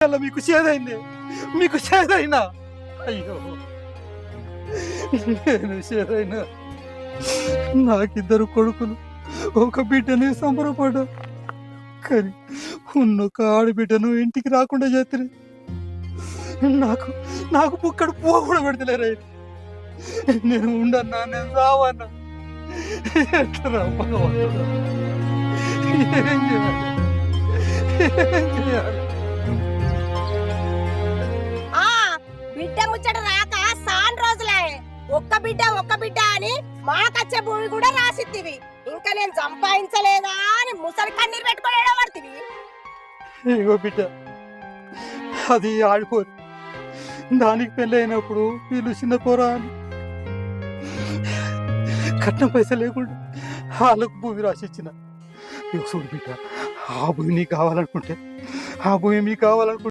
అలా మీకు చేదైంది, మీకు చేదైనా అయ్యో నేను చేదైనా నాకిద్దరు కొడుకులు ఒక బిడ్డని సంబరపడ్డా, కానీ ఉన్నొక్క ఆడబిడ్డను ఇంటికి రాకుండా చేస్తారు. నాకు నాకు పుక్కడు పువ్వు కూడా పెడతలేరా. నేను ఉండన్నా, నేను రావన్నా. ఎట్లా భగవంతుడా, ఏం చేయాలి, ఏం చేయాలి? ఆ బిడ్డ ముచ్చట రాక సాన్ రోజులే. ఒక్క బిడ్డ అని మాకచ్చే భూమి కూడా రాసిత్తివి. ఇంకా నేను సంపాదించలేదా అని ముసలి కన్నీరు పెట్టుకోలేడా పడుతుంది. ఇగో బిడ్డ, అది ఆడిపోదు. దానికి పెళ్ళి అయినప్పుడు వీళ్ళు చిన్న పోరా అని కట్నం పైసలు లేకుండా వాళ్ళకు భూమి రాసిచ్చిన. ఇగో చూడు బిడ్డ, ఆ భూమి నీకు కావాలనుకుంటే, ఆ భూమి మీకు కావాలనుకుంటే